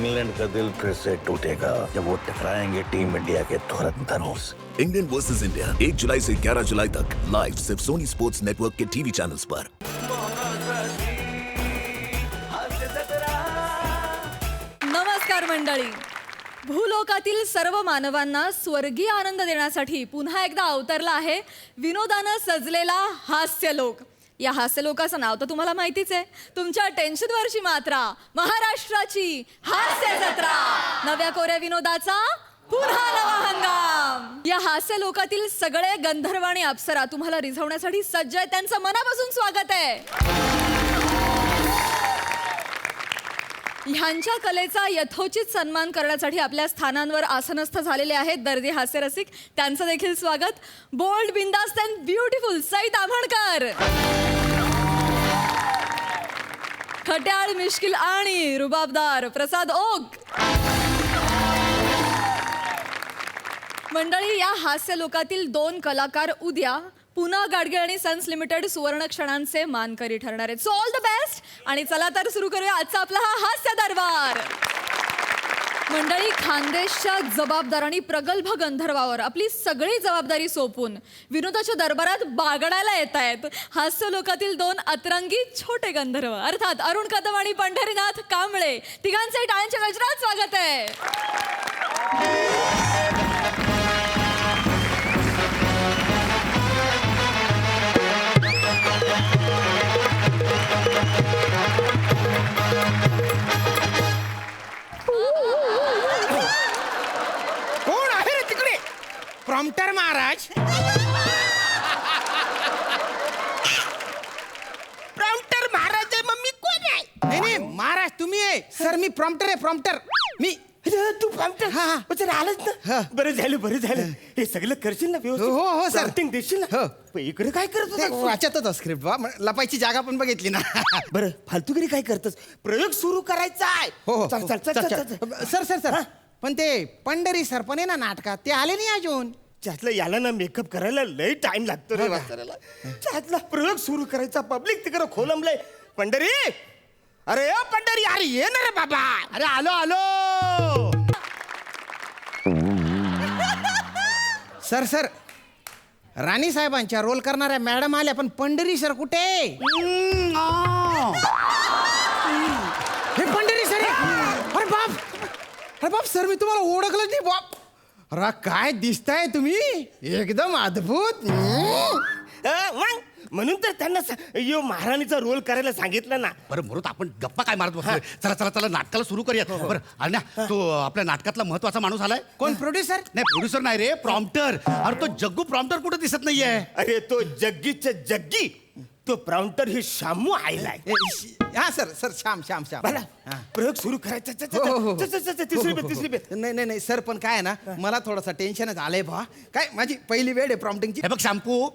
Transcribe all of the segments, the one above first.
England का दिल फिर से टूटेगा जब वो टकराएंगे टीम इंडिया के धुरंधरों से। इंडियन वर्सेस इंडिया 1 जुलाई से 11 जुलाई तक लाइव सिर्फ सोनी स्पोर्ट्स नेटवर्क के टीवी चैनल्स पर। नमस्कार मंडळी, भूलोकातील सर्व मानवांना स्वर्गीय आनंद देण्यासाठी पुन्हा एकदा अवतरला आहे विनोदानं सजलेला हास्यलोक। या हास्यलोकाचं नाव तर तुम्हाला माहितीच आहे, तुमच्या टेन्शनवरची मात्रा, महाराष्ट्राची हास्य जत्रा, नव्या कोऱ्या विनोदाचा पुन्हा नवा हंगाम। या हास्यलोकातील सगळे गंधर्व आणि अप्सरा तुम्हाला रिझवण्यासाठी सज्ज आहेत, त्यांचं मनापासून स्वागत आहे। ह्यांच्या कलेचा यथोचित सन्मान करण्यासाठी आपल्या स्थानांवर आसनस्थ झालेले आहेत दर्दी हास्यरसिक, त्यांचं देखील स्वागत। बोल्ड, बिंदास्त अँड ब्युटिफुल सई ताम्हणकर, खट्याळ, मिश्किल आणि रुबाबदार प्रसाद ओक। मंडळी, या हास्य लोकातील 2 कलाकार उद्या पुन्हा गाडगे आणि सन्स लिमिटेड सुवर्ण क्षणांचे मानकरी ठरणार आहेत। So all the best. आणि चला तर सुरू करूया आजचा आपला हा हास्य दरबार। मंडळी, खानदेशच्या जबाबदार आणि प्रगल्भ गंधर्वावर आपली सगळी जबाबदारी सोपून विनोदाच्या दरबारात बागडायला येत आहेत हास्य लोकातील 2 अतरंगी छोटे गंधर्व, अर्थात अरुण कदम आणि पंढरीनाथ कांबळे। तिघांचे टाळ्यांच्या गजरात स्वागत आहे। कोण आहे रे तिकडे? प्रॉम्प्टर महाराज? प्रॉम्प्टर महाराज आहे, मग मी कोण आहे? नाही नाही महाराज तुम्ही आहे सर, मी प्रॉम्प्टर आहे, प्रॉम्प्टर मी। तू प्रॉम्प्टर? हा. आलंच ना, बरं झालं हे सगळं करशील ना व्यवस्थित? हो, सर. Acting देशील ना? हो. पण इकडे काय करत होता? वाचत होता स्क्रिप्ट बा, लपायची जागा पण बघितली ना। बरं, फालतूगिरी काय करतस? प्रयोग सुरू करायचा आहे। हो चल चल चल चल चल. सर सर सर हा? पण ते पंढरी सर पण आहे ना नाटकात, ते आले नाही अजून। त्यातलं याला ना मेकअप करायला लय टाइम लागतो रे वाचायला। त्यातला प्रयोग सुरू करायचा, पब्लिक तिकडे खोलंबलंय। पंढरी, अरे ओ पंढरी, अरे ये ना रे बाबा। अरे आलो आलो। सर सर, राणी साहेबांच्या रोल करणाऱ्या मॅडम आल्या, पण पंढरी सर कुठे? हे पंढरी सर आहे. अरे बाप सर, मी तुम्हाला ओळखलं नाही बाप। अरे काय दिसताय तुम्ही, एकदम अद्भुत। मग म्हणून तर त्यांना यो महाराणीचा रोल करायला सांगितलं ना। बरं मुरुत, आपण गप्पा काय मारत बसलोय? चला चला चला नाटकाला सुरू करूयात। बरं अण्णा, तो आपल्या नाटकातला महत्वाचा माणूस आलाय। कोण? प्रोड्युसर? नाही, प्रोड्युसर नाही रे, प्रॉम्प्टर। अरे तो जग्गू प्रॉम्प्टर कुठे दिसत नाहीये? अरे तो जग्गीच्या जग्गी, तो प्रॉम्प्टर ही शामू आयलाय। हा सर सर, श्याम श्याम श्याम। बरं, प्रयोग सुरू करायचा। तिसरी बेत। नाही नाही नाही सर, पण काय आहे ना, मला थोडंसं टेन्शनच आलंय बा। काय माझी पहिली वेळ आहे प्रॉम्प्टिंगची। हे बघ शॅम्पू,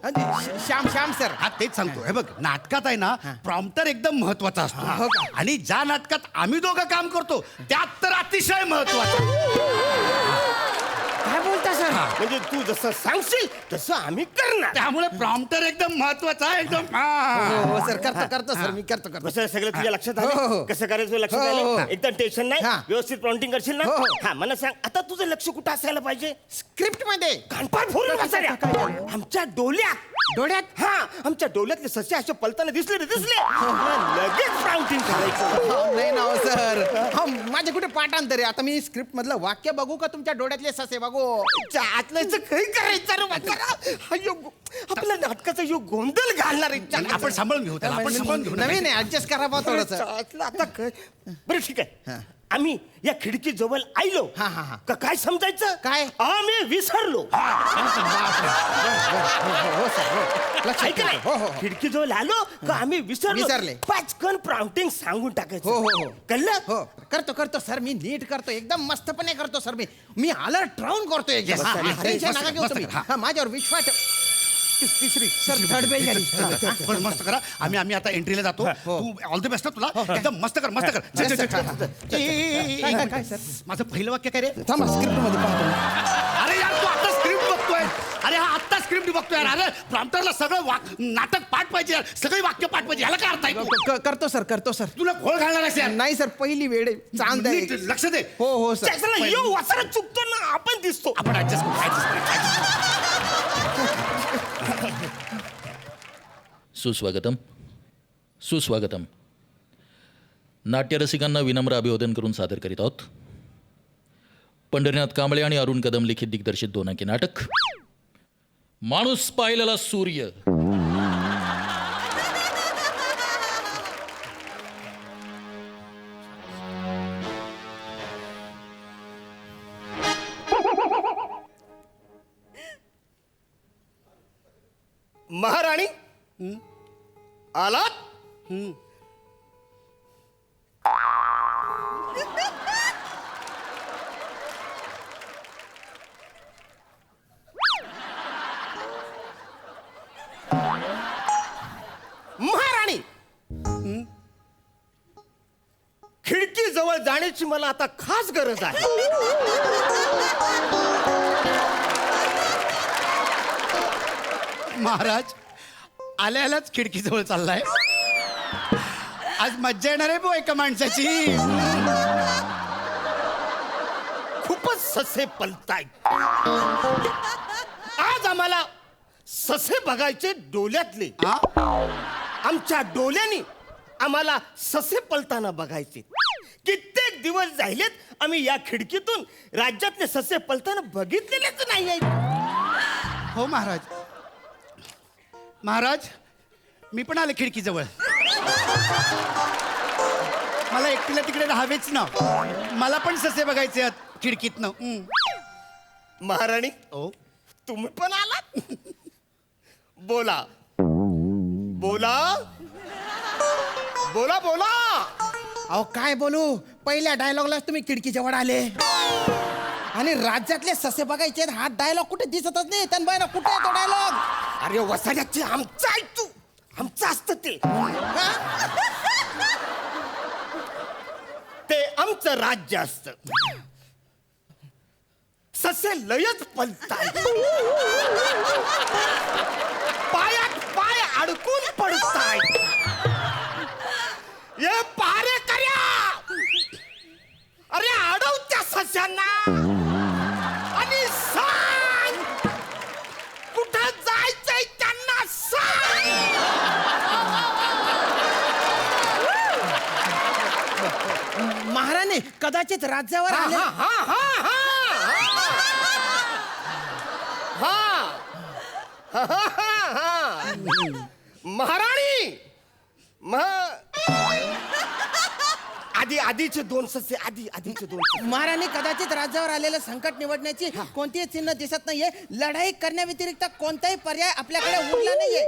श्याम श्याम सर। हा तेच सांगतो। हे बघ, नाटकात आहे ना प्रॉम्प्टर एकदम महत्वाचा हो असतो, का? आणि ज्या नाटकात आम्ही दोघं काम करतो त्यात तर अतिशय महत्वाचा। काय बोलता सर? म्हणजे तू जसं सांगशील तसं आम्ही करणार। त्यामुळे प्रॉम्प्टर एकदम महत्वाचा आहे, एकदम। हो सर, करतो सर, मी करतो कसं सगळं तुझ्या लक्षात हो, आलं? हो. कसं करायचं लक्षात हो, हो. आलं? एकदम टेन्शन नाही, हा. व्यवस्थित प्रॉम्प्टिंग करशील ना? हो, हो. हा, मला सांग आता तुझं लक्ष कुठं असायला पाहिजे? स्क्रिप्ट मध्ये कानपाट फोडून बसायला आमच्या डोल्यात। डोळ्यात? हा, आमच्या डोल्यातले सस्य असे पलताना दिसले लगेच प्रॉम्प्टिंग करायचं। नाही ना हो सर, माझे कुठे पाठांतर आहे? आता मी स्क्रिप्ट मधलं वाक्य बघू का तुमच्या डोळ्यातले ससे बघू? आतल्याचं काही करायचं रे म्हातारा? हा योग आपल्या नाटकाचा योग गोंधळ घालणार आहे। आपण सांभाळून घेऊ त्याला, आपण सांभाळून घेऊ। नवीन आहे, ऍडजस्ट करा बा थोडंसं। आता बरं ठीक आहे, आम्ही या खिडकी जवळ आयलो हा, हा, हा. का काय समजायचं? काय? आम्ही विसरलो। हो सर, हो लक्षात ऐक नाही, हो हो खिडकी जवळ आलो का आम्ही विसरलो। विसरले. पाचकन प्रॉम्प्टिंग सांगून टाकायचं। हो, हो, हो. कळलं? हो करतो सर, मी नीट करतो, एकदम मस्तपणे करतो सर। मी अलर्ट राहून करतो एकदम। Yes, yes, टेन्शन मस्त, नका घेऊ मस्त, तुम्ही। हा. हा, माझ्यावर विश्वास तिसरी सर, थर्ड बेल झाली। पण मस्त करा, आम्ही आता एंट्रीला जातो। तू ऑल द बेस्ट तुला, एकदम मस्त कर, मस्त कर। Yes, चल, sir. चल, चल, चल. काय सर? माझं पहिलं वाक्य काय रे? थांबा, स्क्रिप्ट मध्ये पाहतो। अरे यार, तू आता स्क्रिप्ट बघतोय। अरे हा आत्ता स्क्रिप्ट बघतोय यार. अरे प्रॉम्प्टरला सगळं नाटक पाठ पाहिजे यार. सगळे वाक्य पाठ पाहिजे. याला काय अर्थ आहे तू? करतो सर. तुला घोळ घालणार आहेस यार. नाही सर, पहिली वेळ आहे. चांद आहे. नीट लक्ष दे. हो सर. त्याला येऊ वासरा चुकतो ना, आपण दिसतो. आपण ऍडजस्ट सुस्वागतम. सुस्वागतम. नाट्यरसिकांना विनम्र अभिवादन करून सादर करीत आहोत पंढरीनाथ कांबळे आणि अरुण कदम लिखित दिग्दर्शित 2 अंकी नाटक माणूस पाहिलेला सूर्य. महाराणी आलात. महाराणी, खिडकी जवळ जाण्याची मला आता खास गरज आहे. महाराज आल्यालाच खिडकीजवळ चाललाय. आज मज्जा येणार आहे एका माणसाची. खूपच ससे पलतायत. आज आम्हाला ससे बघायचे डोल्यातले. आमच्या डोल्याने आम्हाला ससे पलताना बघायचे. कित्येक दिवस झालेत आम्ही या खिडकीतून राज्यातले ससे पलताना बघितलेलेच नाही आहेत. हो महाराज. महाराज मी पण आले खिडकीजवळ. मला एकटीला तिकडे राहावेच ना. मला पण ससे बघायचे आहेत खिडकीतनं. महाराणी, ओ तुम्ही पण आलात. बोला बोला बोला बोला. अहो काय बोलू, पहिल्या डायलॉगला तुम्ही खिडकी जवळ आले आणि राज्यातले ससे बघायचे. हा डायलॉग कुठे दिसतच नाही. त्यांना ना कुठे आहे तो डायलॉग? अरे वसाड्याचे आमचं आहे तू. आमचं असतं ते. ते आमचं राज्य असतं. ससे लयच पलताय. पायात पाय अडकून पडताय. ये पारे कर्या, अरे अडव त्या सस्यांना आणि सांग कुठं जायचंय त्यांना सांग. महाराणी कदाचित राज्यावर आले. महाराणी, आधीचे 2 ससे. आधीचे 2 ससे. महाराणी कदाचित राज्यावर आलेलं संकट निवडण्याची कोणतीही चिन्ह दिसत नाहीये. लढाई करण्याव्यतिरिक्त कोणताही पर्याय आपल्याकडे उरला नाहीये.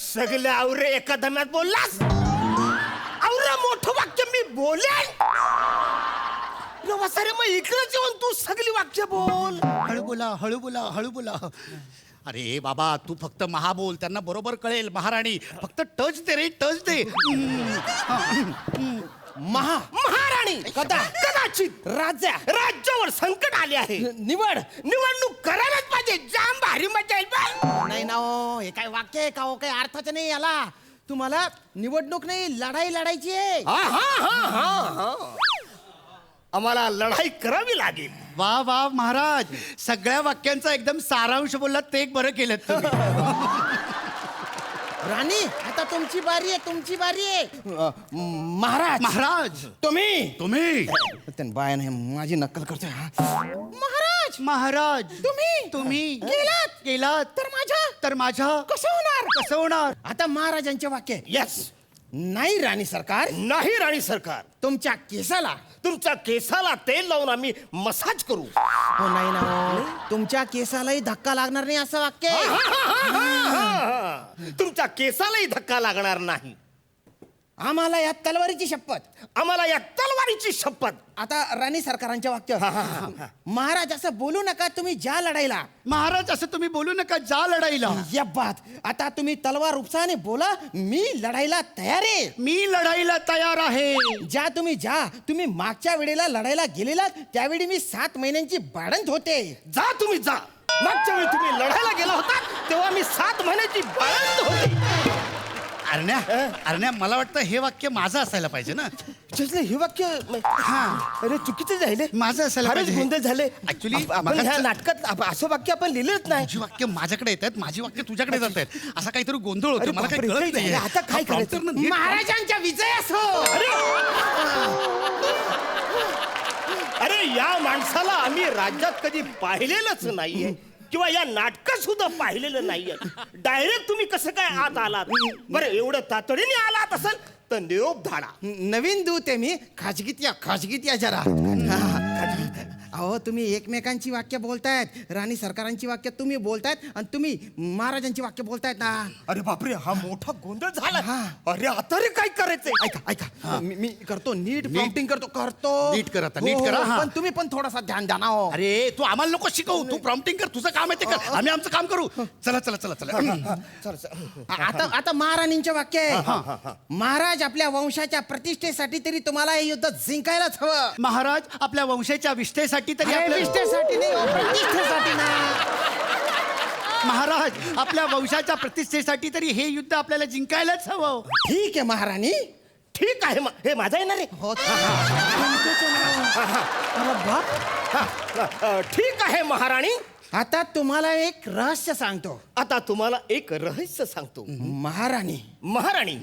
सगळे आवरे एका दम्यात बोललास. आवरा मोठं वाक्य मी बोलेन. सारे मग इकडे जेवण तू सगळी वाक्य बोल. हळू बोला, हळू बोला, हळू बोला. अरे बाबा तू फक्त महा बोल, त्यांना बरोबर कळेल. महाराणी फक्त टच दे रे, टच दे. महाराणी कदाचित राज्यावर संकट आले आहे. निवडणूक करायलाच पाहिजे. जाम भारी मजा येईल बा. नाही ना हो, हे काय वाक्य आहे का हो? काही अर्थाचं नाही याला. तुम्हाला निवडणूक नाही, लढाई लढायची आहे. आम्हाला लढाई करावी लागेल. वा वा महाराज, सगळ्या वाक्यांचा एकदम सारांश बोललात. ते एक बरं केलं तुम्ही. राणी आता तुमची बारी आहे, तुमची बारी आहे. महाराज महाराज तुम्ही बाय नाही, माझी नक्कल करतोय. महाराज तुम्ही गेलात तर माझ्या कसं होणार. आता महाराजांचे वाक्य. यस. नाही राणी सरकार, नाही राणी सरकार. तुमच्या केसाला तेल लावून आम्ही मसाज करू. हो नाही ना हो. तुमच्या केसालाही धक्का लागणार नाही असं वाक्य. तुमच्या केसालाही धक्का लागणार नाही. आम्हाला या तलवारीची शपथ. आम्हाला या तलवार तलवारीची शपथ. आता राणी सरकारांचे वाक्य महाराज असं बोलू नका तुम्ही ज्या लढाईला. महाराज असं तुम्ही बोलू नका जा लढाईला. या बात आता तुम्ही तलवार उपसाने बोला मी लढाईला तयार आहे. मी लढाईला तयार आहे. ज्या तुम्ही मागच्या वेळेला लढायला गेलेलात त्यावेळी मी 7 महिन्यांची बाळंत होते. जा तुम्ही जा. मागच्या वेळी तुम्ही लढायला गेला होता तेव्हा मी 7 महिन्याची बाळंत होते. अरण्या मला वाटतं हे वाक्य माझं असायला पाहिजे ना. जसले हे वाक्य अरे चुकीचे झाले. माझं असायला फारच पाहिजे. गोंधळ झाले. Actually, आपण ह्या मगाचं- नाटकात असं वाक्य आपण लिहिलंच नाही. माझी वाक्य माझ्याकडे येत आहेत माझी वाक्य तुझ्याकडे जात आहेत असा काहीतरी गोंधळ होतो. अरे मला काही बापरे, कळत काय नाही. झालं? आता काय करायचं? महाराजांच्या विजय असो. अरे या माणसाला आम्ही राज्यात कधी पाहिलेलंच नाहीये किंवा या नाटकात सुद्धा पाहिलेलं नाहीये. डायरेक्ट तुम्ही कसं काय आत आलात? बरं एवढं तातडीने आलात असेल तर निरोप धाडा. नवीन दूत आहे मी. खाजगीत या जरा. अहो तुम्ही एकमेकांची वाक्य बोलतायत. राणी सरकारांची वाक्य तुम्ही बोलतायत आणि तुम्ही महाराजांची वाक्य बोलतायत ना. अरे बापरे हा मोठा गोंधळ झाला. अरे आता रे काय करायचंय? ऐका मी करतो नीट प्रॉम्प्टिंग करतो. नीट कर आता, हो, नीट हो, कर, हा. पण तुम्ही पण थोडासा ध्यान द्या ना हो. अरे तू आम्हाला नको शिकवू. तू प्रॉम्प्टिंग कर. तुझं काम आहे ते कर. आम्ही आमचं काम करू. चला चला चला चला. आता महाराणींचे वाक्य आहे. महाराज आपल्या वंशाच्या प्रतिष्ठेसाठी तरी तुम्हाला हे युद्ध जिंकायलाच हवं. महाराज आपल्या वंशाच्या विष्ठेसाठी तरी अरे, आपल्या विष्ठेसाठी नाही हो, प्रतिष्ठेसाठी ना. महाराज आपल्या वंशाच्या प्रतिष्ठेसाठी तरी हे युद्ध आपल्याला जिंकायलाच हवं. ठीक आहे महाराणी. ठीक आहे हे माझा येणार आहे. हो अरे बाप. ठीक आहे महाराणी. आता तुम्हाला एक रहस्य सांगतो. आता तुम्हाला एक रहस्य सांगतो. महाराणी महाराणी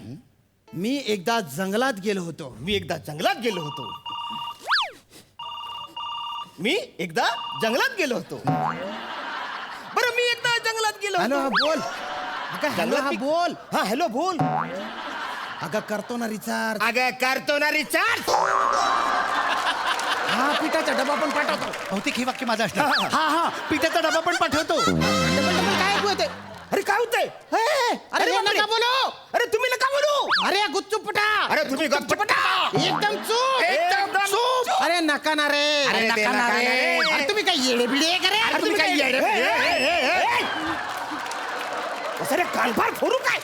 मी एकदा जंगलात गेलो होतो. मी एकदा जंगलात गेलो होतो. मी एकदा जंगलात गेलो होतो. बरं मी एकदा जंगलात गेलो हॅलो हा होतो. बोल. अगं हॅलो हा बोल. हा हॅलो बोल. अगं करतो ना रिचार्ज. अगं करतो ना रिचार्ज. हा पिठाचा डबा पण पाठवतो. बहुतेक हे वाक्य माझं असणार. हा हा पिठाचा डबा पण पाठवतो. काय होते? अरे काय होतंय? अरे हे बापरे. नका बोलू. अरे तुम्ही नका बोलू. अरे गुच्चुपटा. अरे तुम्ही गप्पटा. एकदम चूप. एकदम चूप. अरे नका ना रे. अरे नका ना रे. अरे तुम्ही काय येडे बिडे करे? अरे तुम्ही काय अरे कानफार फोडू काय?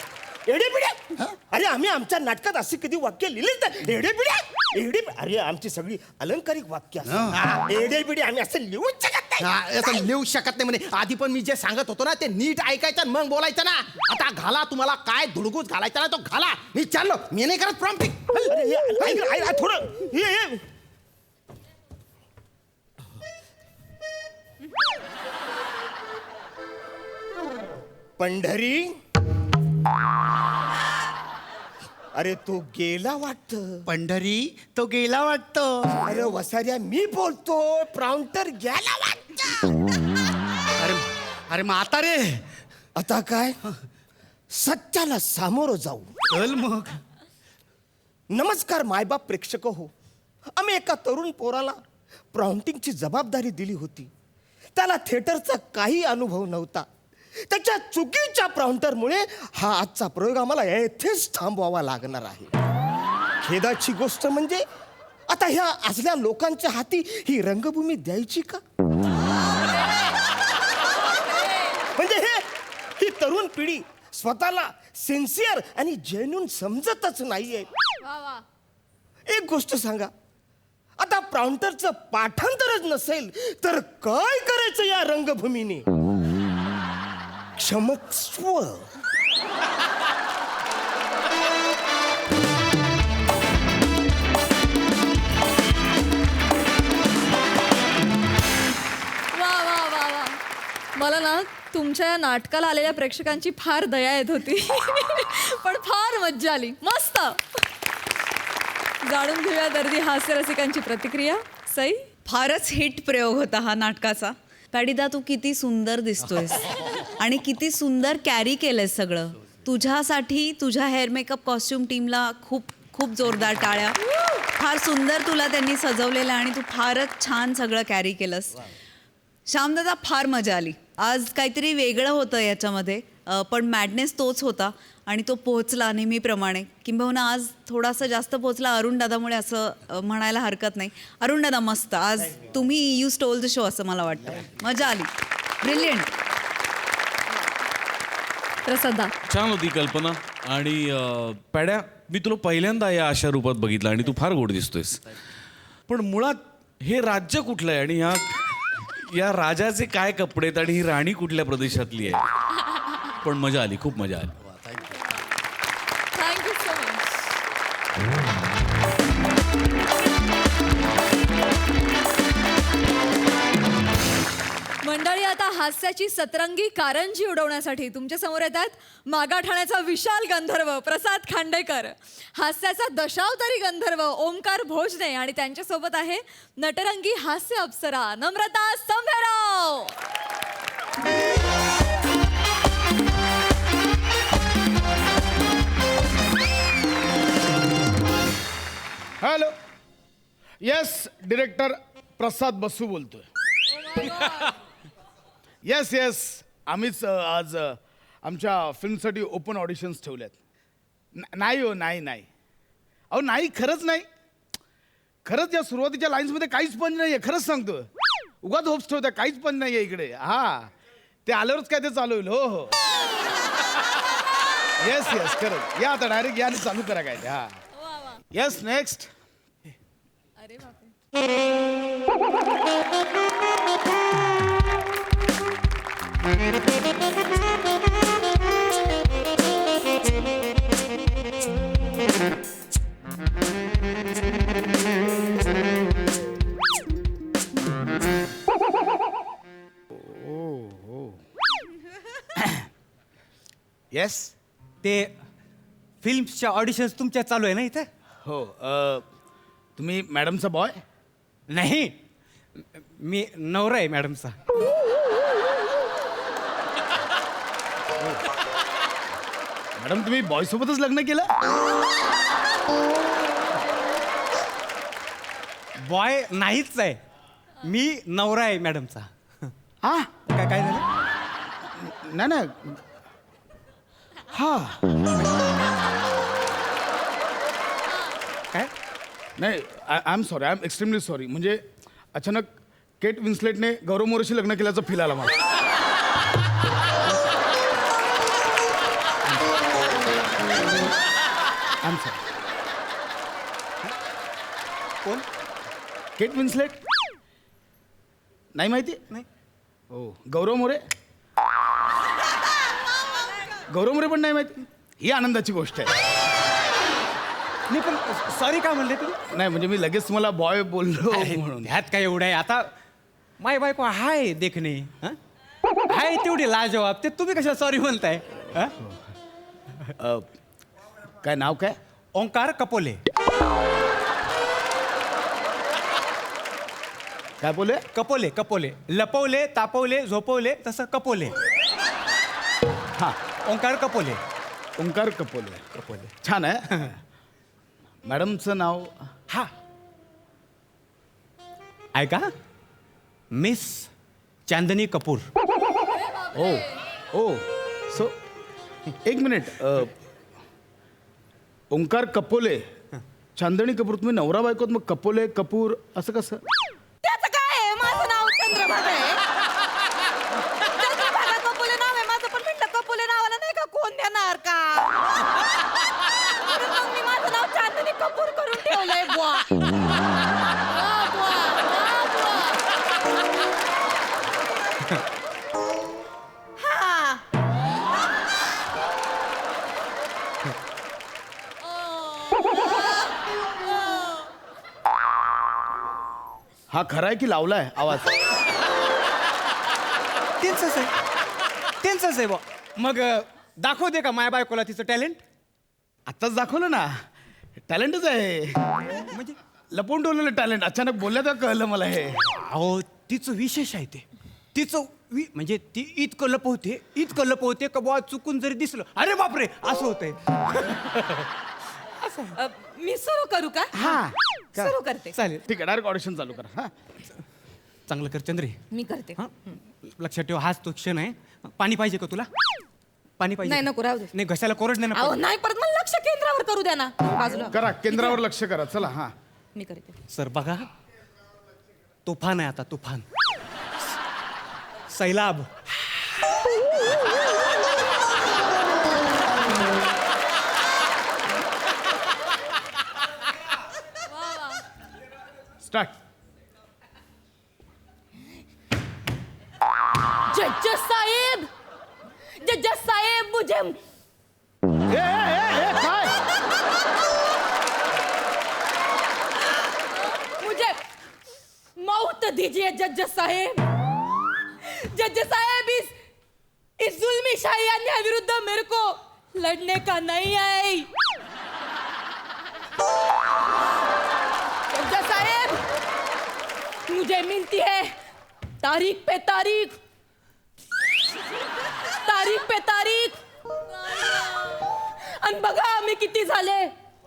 एडे पिढे. अरे आम्ही आमच्या नाटकात असे कधी वाक्य लिहिले तर एडे पिढे अरे आमची सगळी अलंकारिक वाक्य असतात. एडे पिढे आम्ही असं लिहूच शकत नाही. असं लिहू शकत नाही म्हणे. आधी पण मी जे सांगत होतो ना ते नीट ऐकायचं आणि मग बोलायचं ना. आता घाला तुम्हाला काय धुडगूस घालायचा ना तो घाला. मी चाललो. मी नाही करत प्रॉम्प्टिंग. अरे हे ऐक थोडं हे पंढरी. अरे तो गेला वाटत. पंढरी तो गेला वाटतं. अरे वसाऱ्या मी बोलतो. प्राउंटर गेला वाटत. अरे अरे मग आता रे. आता काय सत्याला सामोरं जाऊ. चल मग. नमस्कार मायबाप प्रेक्षक हो. आम्ही एका तरुण पोराला प्रॉम्प्टिंगची जबाबदारी दिली होती. त्याला थिएटरचा काही अनुभव नव्हता. त्याच्या चुकीच्या प्रॉम्प्टरमुळे हा आजचा प्रयोग आम्हाला येथेच थांबवावा लागणार आहे. खेदाची गोष्ट म्हणजे आता ह्या असल्या लोकांच्या हाती ही रंगभूमी द्यायची का? म्हणजे ही तरुण पिढी स्वतःला सिन्सिअर आणि जेन्युन समजतच नाहीये. एक गोष्ट सांगा. आता प्रॉम्प्टरचं पाठांतरच नसेल तर काय करायचं या रंगभूमीने? क्षमस्व. वा मला ना तुमच्या या नाटकाला आलेल्या प्रेक्षकांची फार दया येत होती. पण फार मज्जा आली. मस्त. जाणून घेऊया दर्दी हास्य रसिकांची प्रतिक्रिया. सई. फारच हिट प्रयोग होता हा नाटकाचा. पॅडिदा तू किती सुंदर दिसतोयस आणि किती सुंदर कॅरी केलंयस सगळं. तुझ्यासाठी तुझ्या हेअर मेकअप कॉस्ट्युम टीमला खूप खूप जोरदार टाळ्या. फार सुंदर तुला त्यांनी सजवलेलं आणि तू फारच छान सगळं कॅरी केलंस. श्यामदादा फार मजा आली. आज काहीतरी वेगळं होतं याच्यामध्ये पण मॅडनेस तोच होता आणि तो पोहोचला नेहमीप्रमाणे, किंबहुना आज थोडासा जास्त पोहोचला अरुण दादामुळे असं म्हणायला हरकत नाही. अरुण दादा मस्त, आज तुम्ही यू स्टोल द शो असं मला वाटतं. मजा आली, ब्रिलियंट. प्रसादा छान होती कल्पना. आणि पॅड्या, मी तुला पहिल्यांदा या अशा रूपात बघितलं आणि तू फार गोड दिसतोयस. पण मुळात हे राज्य कुठलं आहे आणि या राजाचे काय कपडे आहेत आणि ही राणी कुठल्या प्रदेशातली आहे? पण मजा आली, खूप मजा आली. Thank you so much. मंडळी, आता हास्याची सतरंगी कारंजी उडवण्यासाठी तुमच्या समोर येतात मागाठाण्याचा विशाल गंधर्व प्रसाद खांडेकर, हास्याचा दशावतारी गंधर्व ओंकार भोजने आणि त्यांच्यासोबत आहे नटरंगी हास्य अप्सरा नम्रता संभेराव. हॅलो, येस, डिरेक्टर प्रसाद बसू बोलतोय. येस, आम्हीच आज आमच्या फिल्मसाठी ओपन ऑडिशन्स ठेवल्यात. नाही हो, नाही अहो, नाही, खरंच नाही. खरंच या सुरुवातीच्या लाईन्समध्ये काहीच पंच नाही आहे, खरंच सांगतो. उगाच होप्स ठेवत्या, काहीच पंच नाही आहे इकडे. हा, ते आल्यावरच काय ते चालू होईल. हो येस, खरंच या, आता डायरेक्ट या आणि चालू करा काय ते. हा, येस, नेक्स्ट. अरे बापरे. येस. ते फिल्मच्या ऑडिशन्स तुमच्या चालू आहे ना इथं? हो, तुम्ही मॅडमचा बॉय? नाही, मी नवरा आहे मॅडमचा. मॅडम, तुम्ही बॉय सोबतच लग्न केलं? बॉय नाहीच आहे, मी नवरा आहे मॅडमचा. हा, काय झालं? नाही. हा, काय? नाही, I am sorry, I am extremely sorry. म्हणजे अचानक केट विन्स्लेटने गौरव मोरेशी लग्न केल्याचा फील आला मला. I am sorry. कोण? केट विन्स्लेट नाही माहिती? नाही. हो, गौरव मोरे पण नाही माहिती. ही आनंदाची गोष्ट आहे. नाही, पण सॉरी का म्हणले तुम्ही? नाही, म्हणजे मी लगेच तुम्हाला बॉय बोललो म्हणून. ह्यात काय एवढं आहे? आता माय बायको हाय देखणे, हं? हाय तेवढी लाजवाब, ते तुम्ही कशा सॉरी म्हणताय? हं? काय नाव काय? ओंकार कपोले. काय बोले? कपोले. लपवले, तापवले, झोपवले, तसं कपोले. हा, ओंकार कपोले. ओंकार कपोले. छान आहे. मॅडमचं नाव? हा, ऐका, मिस चांदनी कपूर. ओ सो एक मिनिट. ओंकार कपोले, चांदणी कपूर, तुम्ही नवरा बायकोत, मग कपोले कपूर असं कसं? त्याचं काय आहे? माझं नाव चंद्रभागा आहे. चंद्रभागा कपोले नाव आहे माझं, पण म्हणलं कपोले नावाला नाही का कोण देणार का? म्हणून मग मी माझं नाव चांदनी कपूर करून ठेवलंय बुवा. हा खरा आहे की लावलाय आवाज? त्यांचंच आहे बुवा. मग दाखवते का माया बायकोला तिचं टॅलेंट? आत्ताच दाखवलं ना, टॅलेंटच आहे. म्हणजे लपवून ठेवलेलं टॅलेंट. अचानक बोलल्या तर कळलं मला हे. अहो, तिचं विशेष आहे ते. तिचं म्हणजे ती इतकं लपवते का बुवा चुकून जरी दिसलं, अरे बापरे, असं होतंय. मी सुरू करू का? हा, सुरू करते. चालेल, ठीक आहे, डायरेक्ट ऑडिशन चालू करा. हा, चांगलं कर चंद्री. मी करते. हां, लक्षात ठेव, हाच तो क्षण आहे. पाणी पाहिजे का तुला? पाणी पाहिजे नाही, नको, राहू दे. नाही घशाला कोरड नाही अहो ना नाही, परत मला लक्ष केंद्रावर करू द्या ना बाजूला. करा केंद्रावर लक्ष करा चला हा मी करते. सर बघा तुफान आहे आता तुफान सैलाब स्टार्ट. जज साहेब मुझे काय मुझे मौत दीजिए जज साहेब. जज साहेब इस जुल्मी शाही अन्याय विरुद्ध मेरे को लड़ने का नहीं है. जज साहेब मुझे मिलती है तारीख पे तारीख आणि बघा मी किती झाले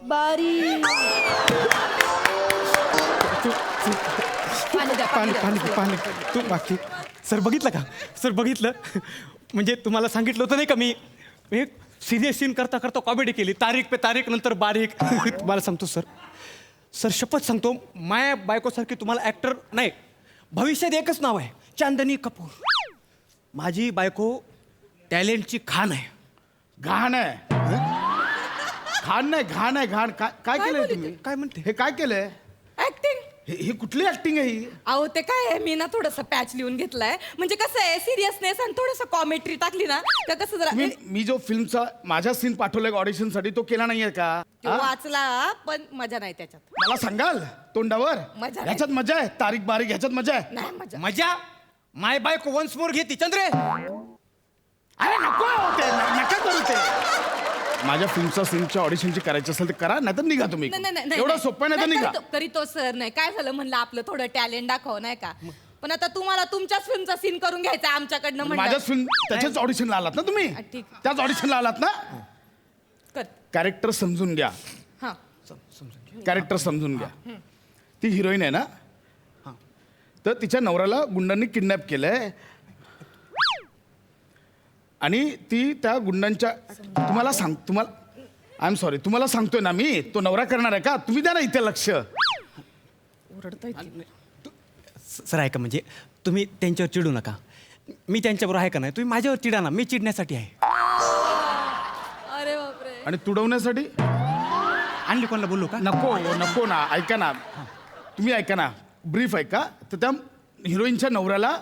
बारी. पाणी द्या, पाणी द्या. पाणी पाणी तू बाकी सर बघितलं का सर बघितलं म्हणजे तुम्हाला सांगितलं होतं नाही का मी एक सिरियस सीन करता करता कॉमेडी केली तारीख पे तारीख नंतर बारीक. तुम्हाला सांगतो सर सर शपथ सांगतो माया बायकोसारखी तुम्हाला ॲक्टर नाही भविष्यात एकच नाव आहे चांदनी कपूर. माझी बायको टॅलेंटची खाण आहे. घाण आहे घाण नाही घाण आहे घाण काय केलंय बोलली तुम्ही काय म्हणते हे काय केलंय ऍक्टिंग. ही कुठली ऍक्टिंग आहे ही अहो ते काय आहे मी ना थोडस पॅच लिहून घेतलाय म्हणजे कसं आहे सिरियसनेस आणि थोडस कॉमेट्री टाकली ना तर कसं जरा मी जो फिल्मचा माझा सीन पाठवलाय ऑडिशन साठी तो केला नाहीये का तो हा? वाचला पण मजा नाही त्याच्यात. मला सांगाल तोंडावर मजा नाही. ह्याच्यात मजा आहे तारीख बारीक ह्याच्यात मजा आहे नाही मजा. मजा माय बायको वन्स मोर घेती चंद्रे. अरे नको होते नका करू ते माझ्या फिल्मचा सीनच्या ऑडिशनची करायची असेल तर करा नाही तर निघा तुम्ही नाही, एवढं सोपं नाही तर निघा करीतो सर. नाही काय झालं म्हणलं आपलं थोडं टॅलेंट दाखव नाही का पण आता तुम्हाला तुमच्याच फिल्मचा सीन करून घ्यायचा आमच्याकडनं माझ्याच म्हणलं फिल्म त्याच्याच ऑडिशनला आलात ना तुम्ही ठीक. त्याच ऑडिशनला आलात ना कर. कॅरेक्टर समजून घ्या हा कॅरेक्टर समजून घ्या ती हिरोईन आहे ना तर तिच्या नवऱ्याला गुंडांनी किडनॅप केलंय आणि ती त्या गुंडांच्या तुम्हाला आय एम सॉरी तुम्हाला सांगतोय ना मी तो नवरा करणार आहे का तुम्ही द्या ना इथे लक्ष. सर ऐका म्हणजे तुम्ही त्यांच्यावर चिडू नका मी त्यांच्याबरोबर आहे का नाही तुम्ही माझ्यावर चिडा ना मी चिडण्यासाठी आहे. अरे बापरे. आणि तुडवण्यासाठी आणली कोणाला बोलू का नको ना ऐका ना तुम्ही ऐका ना ब्रीफ ऐका तर त्या हिरोईनच्या नवऱ्याला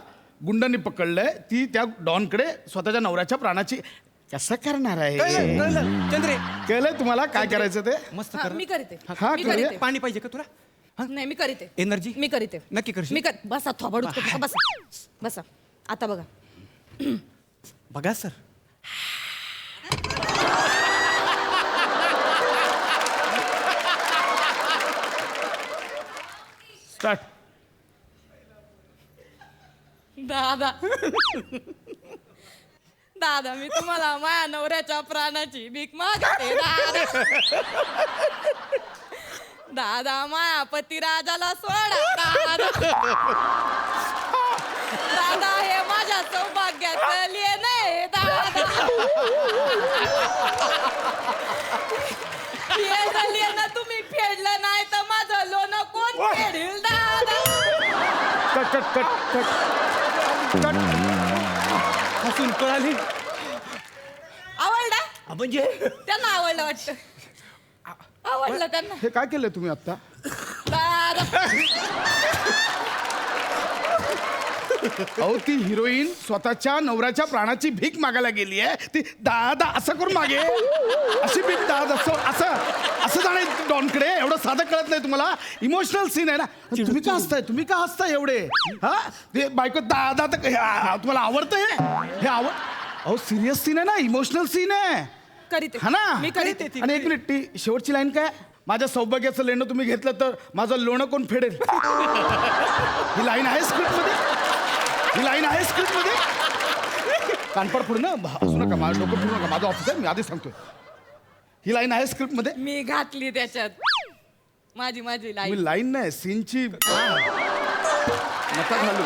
गुंडांनी पकडलंय ती त्या डॉनकडे स्वतःच्या नवऱ्याच्या प्राणाची कसं करणार आहे कळलं चंद्रे कळलंय तुम्हाला काय करायचं ते मस्त हा, कर मी करते. हा, मी करूया. करते. पाणी पाहिजे का तुला नाही मी करते. एनर्जी मी करते. नक्की करशील? मी कर बसा थोबाडूच करू नका. बसा आता बघा. बघा सर स्टार्ट दादा मी तुम्हाला माझ्या नवऱ्याच्या प्राणाची भीक मागते दादा माया पतिराजाला सोडा दादा हे माझ्या सौभाग्याचं लेण आहे दादा हे लेण तुम्ही फेडलं नाही तर माझं लोन कोण फेडेल दादा. कट हसून कळाली आवडला म्हणजे त्यांना आवडलं वाटतं. आवडलं त्यांना. हे काय केलंय तुम्ही आता दादा अहो ती हिरोईन स्वतःच्या नवऱ्याच्या प्राणाची भीक मागायला गेली आहे ती दादा असं करून मागे अशी भीक दादा असं जाणे डॉनकडे एवढं साधं कळत नाही तुम्हाला इमोशनल सीन आहे ना तुम्ही का हसताय एवढे हा ते बायको दादा तर तुम्हाला आवडतंय हे अहो सिरियस सीन आहे ना इमोशनल सीन आहे करीते हा ना मी करीते. आणि एक मिनिट ती शेवटची लाईन काय माझ्या सौभाग्याचं लेणं तुम्ही घेतलं तर माझं लोणं कोण फेडेल ही लाईन आहे स्क्रिप्ट मध्ये कानपड फोडू ना असू नका माझं डोकं फोडू नका माझं ऑफिस आहे मी आधीच सांगतोय ही लाईन आहे स्क्रिप्ट मध्ये मी घातली त्याच्यात माझी लाईन. तुम्ही लाईन नाही सीनची नका घालू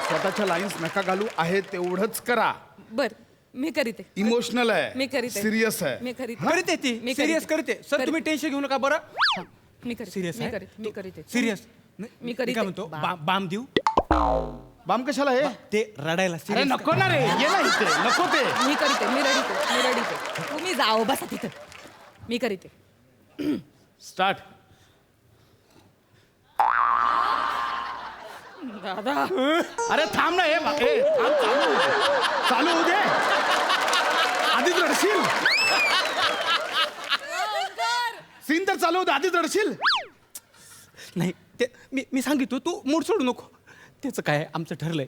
स्वतःच्या लाईन्स नका घालू आहे तेवढंच करा बर मी करीते इमोशनल आहे, मी करीते. सिरियस आहे. मी करीते करते ती मी सिरियस करीते. करते सर तुम्ही टेन्शन घेऊ नका बरं मी करीते सिरियस मी करीते मी करीते सिरियस मी करीते. काय म्हणतो बाम देऊ बाम कशाला हे? ते रडायला अरे serious नको ना रे, ये ना इथे, नको ते. मी करीते मी रडीते तुम्ही जाओ बसा तिथं मी करीते. स्टार्ट. दादा अरे थांब ना, हे थांब, चालू होऊ दे. आधीच रडशील. सीन तर चालू होतं, आधीच रडशील. नाही ते मी सांगितलं तू मूड सोडू नको त्याचं काय आमचं ठरलंय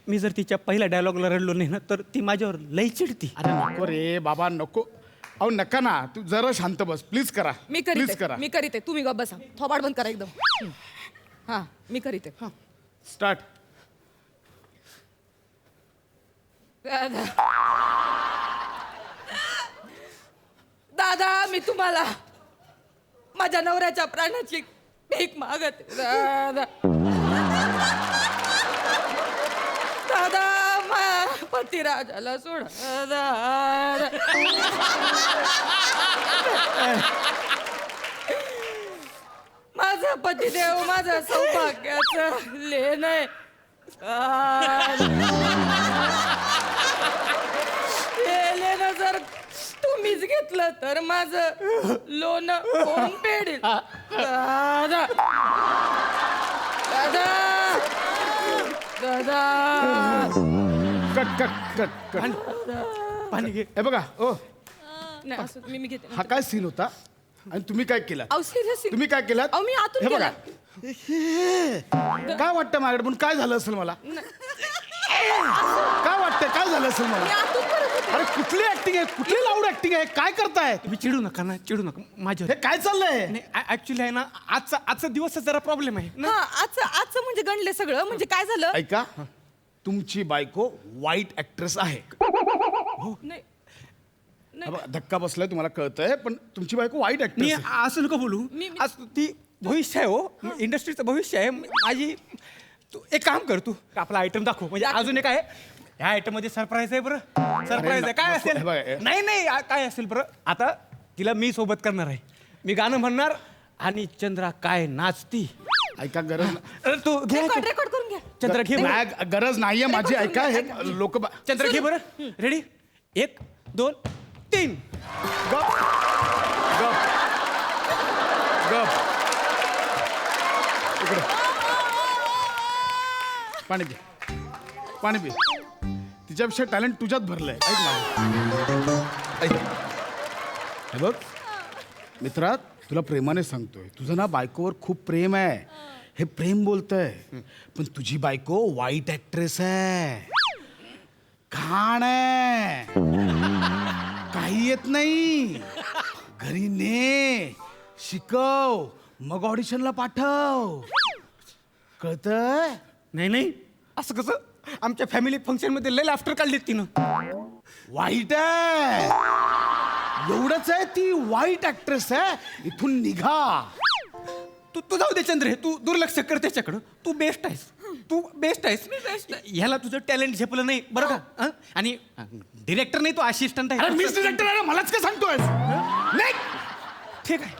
मी जर तिच्या पहिल्या डायलॉगला रडलो नाही ना तर ती माझ्यावर लई चिडती अरे नको रे बाबा, नको. अहो नका ना, तू जरा शांत बस, प्लीज करा. मी प्लीज करीते करा. मी करीते तुम्ही गप्प बसा थोबाड बंद करा एकदम. हा मी करीते. स्टार्ट. दादा दादा मी तुम्हाला माझ्या नवऱ्याच्या प्राणाची भीक मागत दादा दादा पतिराजाला सोड दादा माझा पतिदेव माझा सौभाग्याचं लेण आहे. हे लेणं जर तुम्हीच घेतलं तर माझं लोन कोण फेडेल दादा दादा दादा कट कट कट कट. पाणी घे हे बघा, ओ नाही असं मी घेते. हा काय सीन होता आणि तुम्ही काय केला? अहो सिरियस तुम्ही काय केलं? अहो मी आतून हे बघा, केलं. काय वाटतं माझ्याकडे पण काय झालं असेल मला? काय वाटतं काय झालं असेल मी मला? आतून करत होते. अरे कुठली ऍक्टिंग आहे, कुठली लाऊड ऍक्टिंग आहे, काय करताय? तुम्ही चिडू नका ना चिडू नका माझ्यावर हे काय चाललंय? नाही ऍक्च्युली आहे ना आजचा दिवसच जरा प्रॉब्लेम आहे ना हा आजचं म्हणजे गणले सगळं म्हणजे काय झालं ऐका, तुमची बायको वाईट ऍक्ट्रेस आहे. नाही हा बघा, धक्का बसलाय तुम्हाला कळतंय, पण तुमची बायको वाईट मी ऍक्ट्रेस आहे. असं नको बोलू आज ती भविष्य आहे हो इंडस्ट्रीचं भविष्य आहे माझी तू एक काम कर तू आपला आयटम दाखव म्हणजे अजून एक आहे ह्या आयटम मध्ये सरप्राईज आहे बरं सरप्राईज आहे काय नको, असेल हे बघा, नाही काय असेल बरं आता तिला मी सोबत करणार आहे मी गाणं म्हणणार आणि चंद्रा काय नाचती ऐका, गरज अरे तू घे रेकॉर्ड करून घ्या. चंद्र घे बरं. नाही, गरज नाहीये माझी. ऐका, हे लोक चंद्र घे बरं रेडी 1 2 3 गप गप गप. इकडे पाणी दे, पाणी पी. तिच्यापेक्षा टॅलेंट तुझ्यात भरलंय. ऐक ना, ऐक. हे बघ मित्रा, तुला प्रेमाने सांगतोय, तुझं ना बायकोवर खूप प्रेम आहे, हे प्रेम बोलतंय, पण तुझी बायको वाईट ऍक्ट्रेस आहे, घाण आहे, काही येत नाही. घरी ने, शिकव, मग ऑडिशनला पाठव. कळतंय? नाही असं कसं आमच्या फॅमिली फंक्शन मध्ये लय लाफ्टर काढलीत तिनं वाईट आहे, एवढंच आहे, ती वाईट ऍक्ट्रेस आहे, इथून निघा. तू जाऊ दे चंद्र तू दुर्लक्ष कर त्याच्याकडं तू बेस्ट आहेस ह्याला तुझं टॅलेंट झेपलं नाही बरं का हं? आणि डिरेक्टर नाही तो असिस्टंट अरे आहे मिस डिरेक्टर आहे, मलाच काय सांगतोय? नाही, ठीक आहे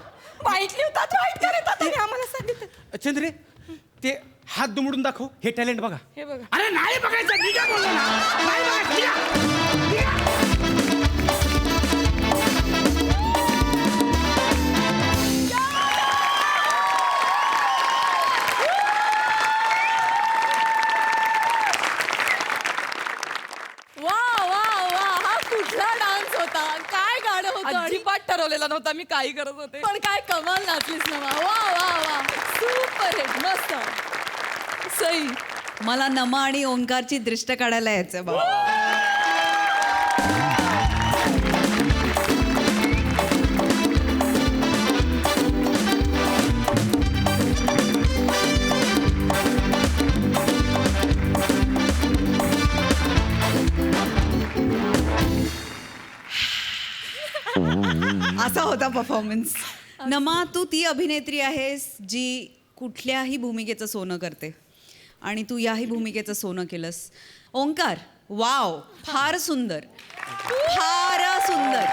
वाईट लिहतात वाईट करतात त्यांनी आम्हाला सांगितलं. चंद्रे ते हात दुमडून दाखव हे टॅलेंट बघा हे बघा अरे नाही बघायचं, मी काय बोललो ना? नाही बघायचं, निघा. वा वा वा हा कुठला डान्स होता काय गाणं होतं अजिबात ठरवलेला नव्हता मी काही करत होते पण काय कमाल नाचलीस ना वा वा वा सुपर हिट मस्त सई. मला नमा आणि ओंकारची दृष्ट काढायला यायचं बाबा असा होता परफॉर्मन्स. नमा तू ती अभिनेत्री आहेस जी कुठल्याही भूमिकेचं सोनं करते आणि तू याही भूमिकेचं सोनं केलंस. ओंकार वाव, फार सुंदर, फार सुंदर.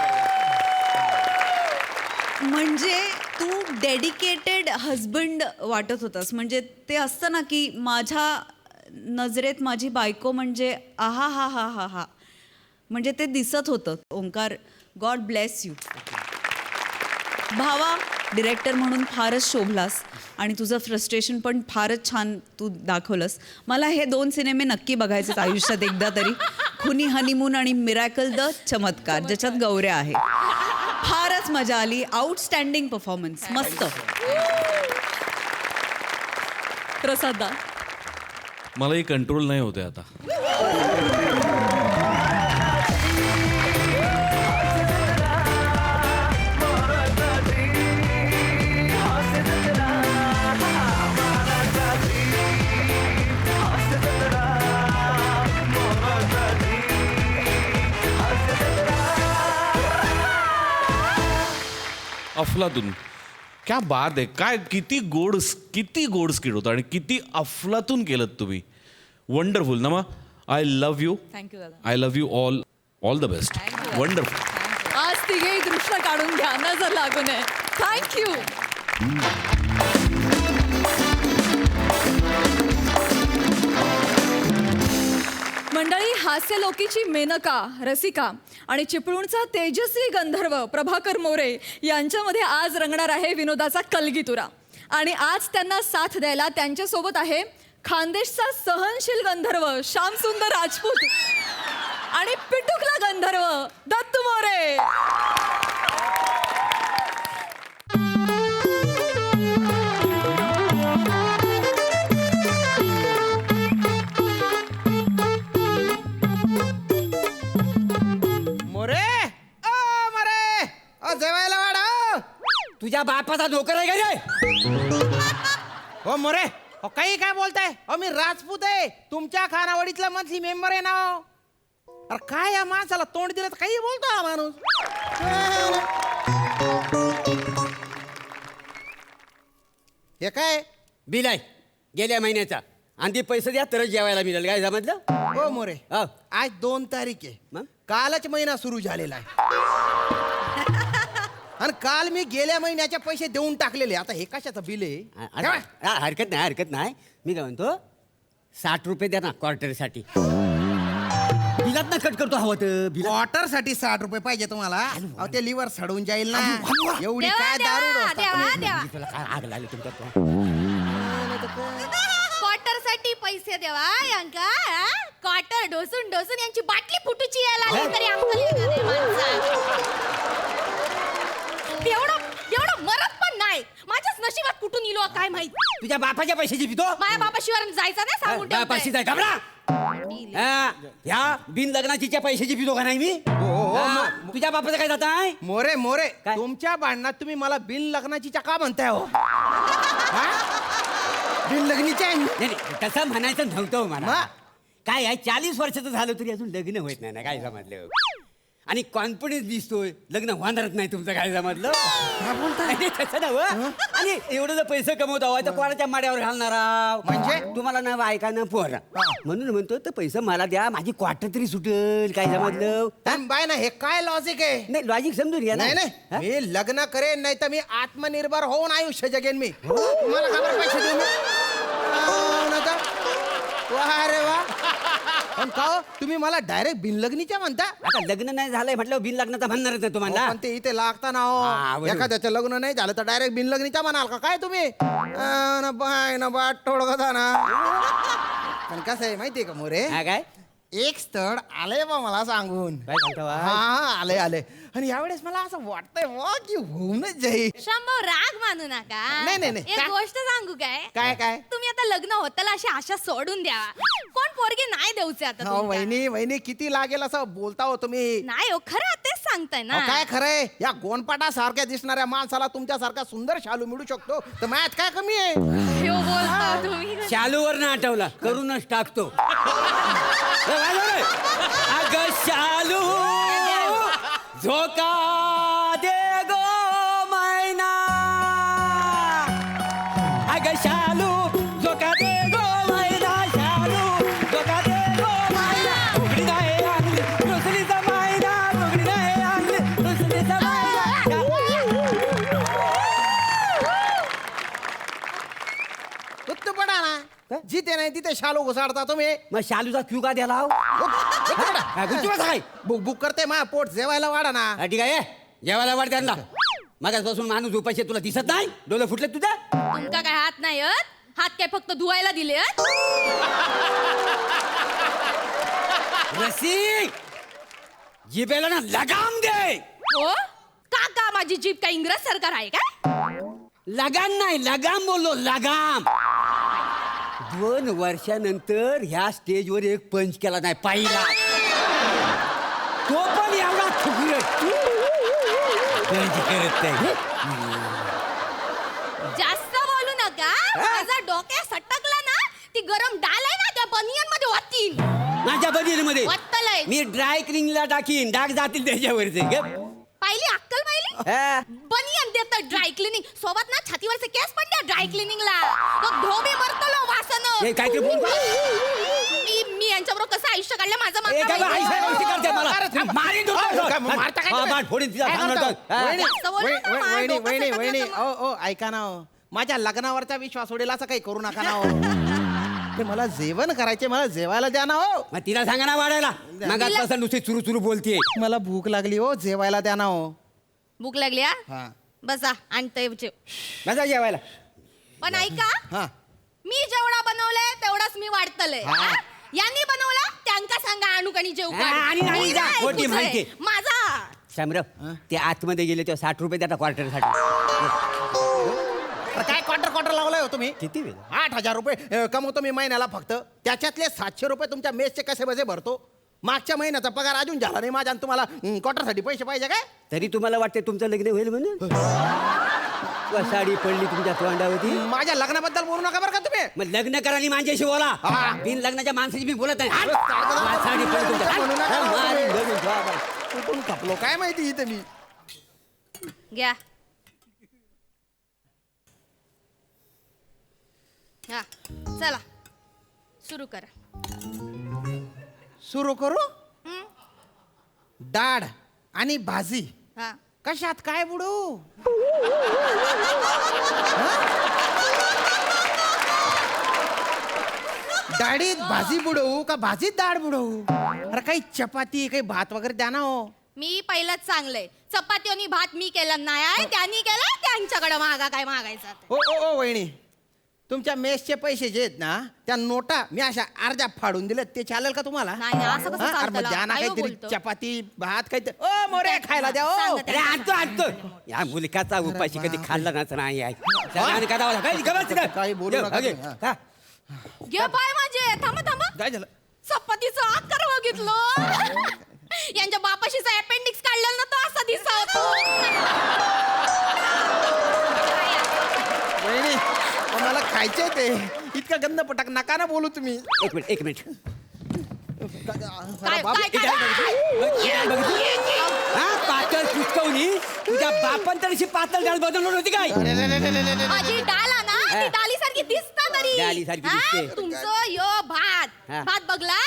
म्हणजे तू डेडिकेटेड हजबंड वाटत होतास. म्हणजे ते असतं ना की माझ्या नजरेत माझी बायको म्हणजे आहा हा हा हा हा, म्हणजे ते दिसत होतं. Omkar, God bless you. भावा, डिरेक्टर म्हणून फारच शोभलास आणि तुझं फ्रस्ट्रेशन पण फारच छान तू दाखवलंस. मला हे 2 सिनेमे नक्की बघायचेत आयुष्यात एकदा तरी. खुनी हनीमून आणि मिरॅकल द चमत्कार, ज्याच्यात गौऱ्या आहे. फारच मजा आली. आउटस्टँडिंग परफॉर्मन्स, मस्त. प्रसादा, मलाही कंट्रोल नाही होते आता. अफलातून, क्या बात आहे. काय किती गोड स्किट होतं आणि किती अफलातून केलं तुम्ही. वंडरफुल. नमा, आय लव्ह यू. थँक्यू दादा. I love you all the best. Wonderful. आज तिघेही दृष्ट काढून घ्या, नजर लागू नये. थँक्यू. मंडळी, हास्यलोकीची मेनका, रसिका आणि चिपळूणचा तेजस्वी गंधर्व प्रभाकर मोरे यांच्यामध्ये आज रंगणार आहे विनोदाचा कलगीतुरा. आणि आज त्यांना साथ द्यायला त्यांच्यासोबत आहे खानदेशचा सहनशील गंधर्व श्यामसुंदर राजपूत आणि पिटुकला गंधर्व दत्तू मोरे. जेवायला वाढ. तुझ्या बापाचा नोकर आहे का रे? हो मोरे, काही काय बोलताय? मी राजपूत आहे, तुमच्या खानावळीतला मंथली मेंबर आहे ना. अरे काय या माणसाला तोंड दिलं तर काही बोलतो हा माणूस. हे काय बिल आहे गेल्या महिन्याचा, आणि ते पैसे द्या तरच जेवायला मिळेल. काय समजलं? हो मोरे, हा. आज 2 तारीख आहे. मग? कालच महिना सुरू झालेला आहे. आणि काल मी गेल्या महिन्याचे पैसे देऊन टाकलेले. आता हे कशाचं बिल आहे? हरकत नाही. मी काय म्हणतो, 60 रुपये द्या ना क्वार्टरसाठी. बिलात ना कट करतो हवं तर. क्वार्टर साठी 60 रुपये पाहिजे तुम्हाला? अहो, ते लिव्हर सडून जाईल ना. एवढी काय दारू डोसता तुम्ही? तुला काय आग लागली तुमच्या क्वार्टर साठी पैसे देवा यांका. क्वार्टर डोसून यांची बाटली फुटूची यायला लागली तरी अंकल एवढं मरत पण नाही. माझ्याच नशिबात कुठून इलो काय माहित. तुझ्या बापाच्या पैशाची पितो. माझ्या बापाशिवाय जायचं नाही, सांगून बापाशी जाय घाबरा. ह्या बिन लग्नाचीच्या पैशाची पितो का नाही मी? हा, तुझ्या बापाचं काय जात आहे? मोरे काय? तुमच्या भांडणात तुम्ही मला बिन लग्नाची का म्हणताय हो? बिन लग्नीच्या नाही, तसं म्हणायचं नव्हतं मला. मग? काय आहे, 40 वर्षाचं झालं तरी अजून लग्न होत नाही ना. काय समजलं? आणि कॉन्फिडन्स दिसतोय, लग्न होणारच नाही तुमचं. काय समजलं? तसं नव्हं. आणि एवढं जर पैसे कमवत आहोत तर कोणाच्या माड्यावर घालणार आहोत? म्हणजे? तुम्हाला ना बायका ना पोरा. म्हणून म्हणतो तर पैसे मला द्या, माझी क्वार्टर तरी सुटेल. काय समजलं? बाय ना, हे काय लॉजिक आहे? नाही, लॉजिक समजून घ्या ना. नाही, मी लग्न करेन, नाही तर मी आत्मनिर्भर होऊन आयुष्य जगेन मी. तुम्हाला खबर पैसे देऊ वा रे वा. पण का हो, तुम्ही मला डायरेक्ट बिनलग्नीच्या म्हणता? आता लग्न नाही झालंय म्हटलं बिन लग्नाचा म्हणणारच नाही तुम्हाला. पण ते इथे लागता ना हा, हो. बरोबर. एखाद्याचं लग्न नाही झालं तर डायरेक्ट बिनलग्नीच्या म्हणाल का काय तुम्ही? बाय ना बाट थोडं ना. पण कसं आहे माहितीये का मोरे, हा, काय एक स्थळ आलंय बा मला सांगून. काय सांगता बा? हा आले. आणि यावेळेस मला असं वाटतंय वा की होऊनच जाईल. शंभर राग मानू नका. नाही. एक काय? गोष्ट सांगू काय? काय? तुम्ही आता लग्न होताला अशी आशा सोडून द्यावा. कोण पोरगे नाही देऊचे आता हो तुमका. वहिनी किती लागेल असं बोलता हो तुम्ही? नाही हो, खरं तेच सांगताय ना. अहो, काय खरंय, या गोनपाटा सारख्या दिसणाऱ्या माणसाला तुमच्यासारखा सुंदर शालू मिळू शकतो तर माझ्यात काय कमी आहे? ह्यो बोलता तुम्ही. शालूवर ना आठवला, करूनच टाकतो. अगं शालू झोका दे गो मैना. अगं शालू झोका दे गो मैना. शालू झोका दे गो मैना. उघडी ना पडा ना जिथे नाही तिथे शालू घुसाडता तुम्ही मग शालूचा क्यू का द्याला बुक बुक करते मा पोट जेवायला वाढा ना ठीक आहे जेवायला वाढ त्यांना मागासपासून माणूस उपाशी तुला दिसत नाही डोळे फुटले तुझ्या तुमका काय हात नाही हात काय फक्त धुवायला दिले रसिक जिबेला ना लगाम दे हो काका माझी जीभ काय इंग्रज सरकार आहे काय लगाम नाही लगाम बोललो लगाम 2 वर्षानंतर ह्या स्टेजवर एक पंच केला नाही पाहिला तो पण एवढा थुकरट पंच करत नाही जास्त बोलू नका माझा डोक्या सटकला ना ती गरम डाल आहे ना त्या बनियन मध्ये वाटतील माझ्या बनीमध्ये वत्तलंय. मी ड्राय क्लिनिंगला टाकीन डाग जातील त्याच्यावरचे पाहिली अक्कल पाहिली बनियन देत ड्राय क्लिनिंग सोबत ना छातीवरचे केस पण द्या ड्राय क्लिनिंगला तो धोबी मरतलो वासन हे काय ते बोल मी यांच्याबरोबर कसं आयुष्य काढलं माझं ए, काय बा, आयुष्य गोष्टी करते मला. अरे, थांब. मारीन तुला. काय मारता काय हा, तुम्ही? बाट फोडीन तिचा काय भांडण करता? होतं. हा. वहिनी, जास्त बोलू नका, वहिनी, माझं वहिनी, डोकं वहिनी, सटकलं वहिनी, तर ओ ऐका ना हो. माझ्या लग्नावरचा विश्वास उडेल असं काही करू नका ना हो. ते मला जेवण करायचे मला जेवायला द्या ना हो मग तिला सांगा ना वाढायला मागासपासून नुसती चुरू चुरू बोलते मला भूक लागली हो जेवायला द्या ना हो भूक लागली हा हा बसा आणतोय जेव माझा जेवायला पण ऐका हा मी जेवढा बनवलंय तेवढाच मी वाढतलंय हा. यांनी बनवला त्यांका सांगा आणू कणी जेव हा, आणि जा. खोटी माहिती. माझा शामराव ते आतमध्ये गेले तेव्हा 60 रुपये द्या क्वार्टरसाठी अरे काय क्वार्टर लावलाय हो तुम्ही किती वेळ 8,000 रुपये कमवतो मी महिन्याला फक्त त्याच्यातले 700 रुपये तुमच्या मेसचे कसे बसे भरतो मागच्या महिन्याचा पगार अजून झाला नाही माझ्या आणि तुम्हाला क्वार्टरसाठी पैसे पाहिजे काय तरी तुम्हाला वाटते तुमचं लग्न होईल म्हणून वा, साडी पडली तुमच्या तोंडावरती माझ्या लग्नाबद्दल बोलू नका बरं का तुम्ही मग लग्न करा आणि माझ्याशी बोला हा. बिन लग्नाच्या माणसाची मी बोलत नाही अरे, चालतं वा, साडी पडली तुमच्या म्हणू नका हा, ना मारीन, तुम्ही. धरून ठेवा बा. कुठून खपलो काय माहिती इथे मी घ्या हा चला सुरू करा सुरू करू हं? डाळ आणि भाजी हा कशात काय बुडू डाळीत भाजी बुडवू का भाजीत डाळ बुडवू अरे काही चपाती काही भात वगैरे द्या ना हो मी पहिलंच चांगलंय चपाती आणि भात मी केला नाही आहे त्यांनी केलं त्यांच्याकडे मागा काय मागायचं ते. ओ ओ ओ वहिनी तुमच्या मेसचे पैसे जे आहेत ना त्या नोटा मी अशा अर्ध्या फाडून दिल्या ते चालेल का तुम्हाला नाही, नाही, असं कसं हा? अरे चालतं मग द्या ना काय हो काहीतरी बोलतो? चपाती भात काहीतरी ओ मोरे खायला द्या ओ सांगा अरे आणतो आणतो या मुलकाचा उपाशी कधी खाल्ला नाच नाही आहे सगळ्यांनी काय दावा काही गमत नाही. काही बोलू ये, नका अगे, तुम्ही, हा. घे पाय माझे थांबा थांबा काय झालं चपातीचं आकार बघितलं यांच्या बापाशीचा अपेंडिक्स काढलेला ना तो असा दिसा होतो वहिनी मला खायचे ते इतका गंध पटाक नका ना बोलू तुम्ही एक मिनिट काय बाप, काय काय हा पातळ चिटकवली तुझ्या बापन तर अशी पातळ डाळ बनवली होती काय माझी डाल आहे ना ती डालीसारखी दिसता तरी डालीसारखी हा? दिसते. तुमचं यो भात हा. भात बघला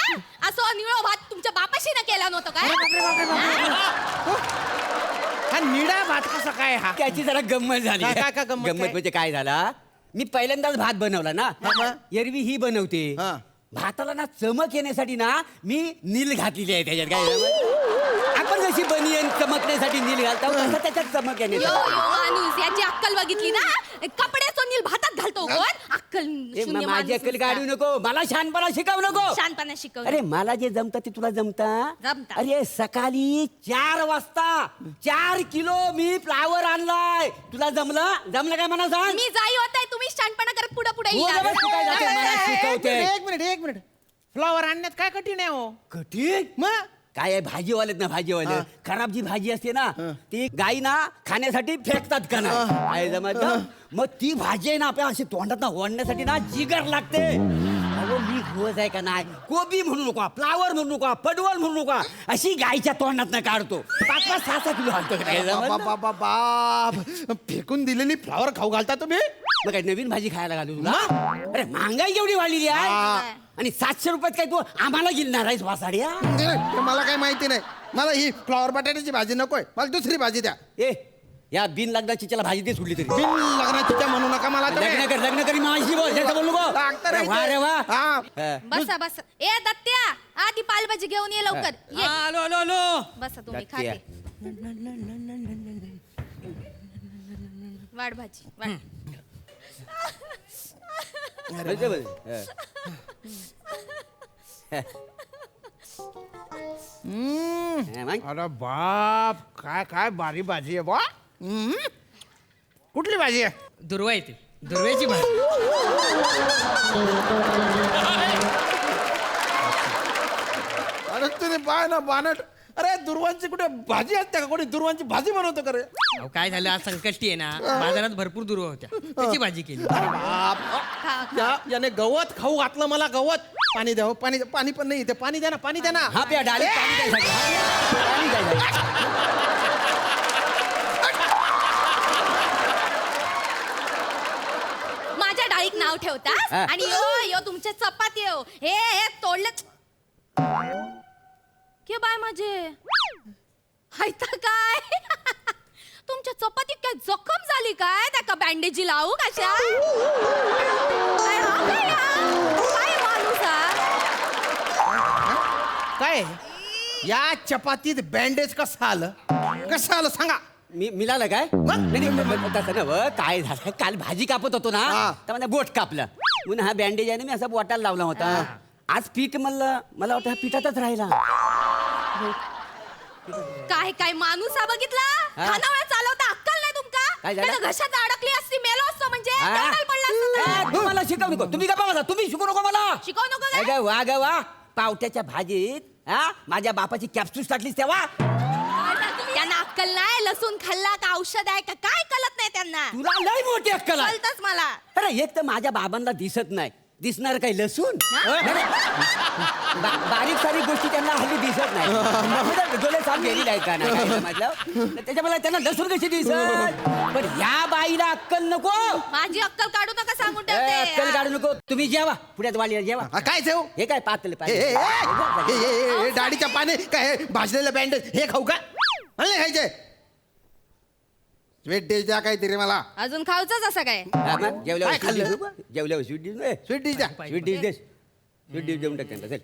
असं निळो भात तुमच्या बापाशी ना केला नव्हतं काय हा निळा भात कसा काय हा त्याची जरा गंमत झाली काय- काय गंमत गंमत काय? म्हणजे काय झाला मी पहिल्यांदाच भात बनवला ना हा, मग? एरवी ही बनवते हा. भाताला ना चमक येण्यासाठी ना मी नील घातलेली आहे त्याच्यात काय आपण जशी बनियन चमकण्यासाठी नील घालतो तसं त्याच्यात चमक यो येण्यासाठी यो माणूस याची अक्कल बघितली ना कपड्याचं नील भातात घालतो कोण अक्कल ए, शून्य माझी माणूस अक्कल नुसता. काढू नको मला शहाणपणा शिकवू नको शानपणा शिकवलं अरे मला जे जमतं ते तुला जमतं. जमता अरे सकाळी 4 वाजता 4 किलो मी फ्लावर आणलाय तुला जमलं काय मला सांग मी जाई होत तुम्ही शानपणा करत पुढे पुढे हो, बाबा, तू काय जाते? मला शिकवते. एक मिनिट फ्लॉवर आणण्यात काय कठीण आहे हो कठीण मग काय आहे भाजीवालेत ना भाजीवाले खराब जी भाजी असते ना ती गाई ना खाण्यासाठी फेकतात का ना काय जमत मग ती भाजी आहे ना आपल्या अशी तोंडात ना ओढण्यासाठी ना जिगर लागते अहो मी रोज आहे का नाही कोबी म्हणू नका फ्लावर म्हणू नका पडवळ म्हणू नका अशी गाईच्या तोंडात घालतो 5-6 किलो आणतो काय जमत ना? बाप फेकून दिलेली फ्लॉवर खाऊ घालता तुम्ही मग काय नवीन भाजी खायला घालू तुला अरे महागाई केवढी वाढलेली आहे आणि 700 रुपयात काय तू आम्हाला गिलणार आहेस वासाड्या ते मला काही माहिती नाही मला ही फ्लॉवर बटाट्याची भाजी नकोय मला दुसरी भाजी द्या ए या बिन लग्नाची त्याला भाजी दे सुटली तरी बिन लग्नाची त्या म्हणू नका मला तुम्ही. लग्न करी माझी बोल जास्त बोल नको लागतं रे वा रे वा हा. हा. बसा बसा ए दत्त्या ती पालभाजी घेऊन ये लवकर ये. आलो आलो आलो बसा तुम्ही दत्त्या. खाते वाढ भाजी वाढ बोलते बोल. हा, मग? अरे बाप काय काय भारी भाजी आहे बा. कुठली भाजी आहे? दुर्वा येते दुर्व्याची भाजी. अरे तुम्ही पाय ना बानट. अरे दुर्वांची कुठे भाजी असते का? कोणी दुर्वांची भाजी बनवतो का रे? अहो, काय झालं आज संकष्टी आहे ना बाजारात भरपूर दुर्वा होत्या त्याची भाजी केली. बाप. याने गवत खाऊ घातलं मला गवत. पाणी द्या हो, पाणी द्या. पाणी पण नाही इथे. पाणी द्या ना, पाणी द्या ना. हा प्या डायरेक्ट पाणी द्यायसाठी. पाणी द्यायसाठी. माझ्या डाळीक नाव ठेवतास हा. आणि यो यो तुमच्या चपाती हो हे तोडलं के बाय माझे हायता काय तुमच्या चपातीत काय जखम झाली काय त्या बँडेजी लावू कशा काय हा काय हा? काय माणूस हा? काय या चपातीत बँडेज कसं आलं? कसं आलं सांगा. मिळालं काय नाही, नाही, तसं ना व, काय झालं काल भाजी कापत होतो ना तर मला बोट कापलं म्हणून हा बँडेज आहे ना मी असा बोटाला लावला होता. आज पीठ मला वाटतं हा पिठातच राहिला. काय काय माणूस हा बघितला हा. खानावळा चालवता अक्कल नाही तुमका काय झालं? त्याला घशात अडकली असती मेलो असतो म्हणजे हा? तोंडाला पडला असता तर. तुम्हाला शिकवू नको तुम्ही का बघा तुम्ही शिकू नको मला. शिकवू नको काय? वा वा पावट्याच्या भाजीत हा माझ्या बापाची कॅप्सूल टाकलीस तेव्हा त्यांना अक्कल नाही लसूण खाल्ला का औषध आहे का काय कळत नाही त्यांना तुला लय मोठी अक्कल आहे. कळतच मला अरे एक तर माझ्या बाबांना दिसत नाही दिसणार काही लसूण बारीक सारीक गोष्टी त्यांना हल्ली दिसत नाही डोळे साफ गेलेले आहेत का नाही म्हटलं त्याच्यामुळे त्यांना लसूण कशी दिसत पण या बाईला अक्कल नको. माझी अक्कल काढू नका सांगून अक्कल ठेवते काढू नको तुम्ही जेवा पुण्यात वाली जेवा. काय ठेव? हे काय पातले डाळीच्या पाणी काय भाजलेलं बँडेज हे खाऊ का? मला नाही खायचे. स्वीट डिश द्या काहीतरी मला. अजून खाऊचंच असं काय जेवल्यावर काय खाल्लं? जेवल्यावर स्वीट डिश स्वीट डिश द्या. स्वीट डिश देश स्वीट डिश देऊन टाक त्यांना चल.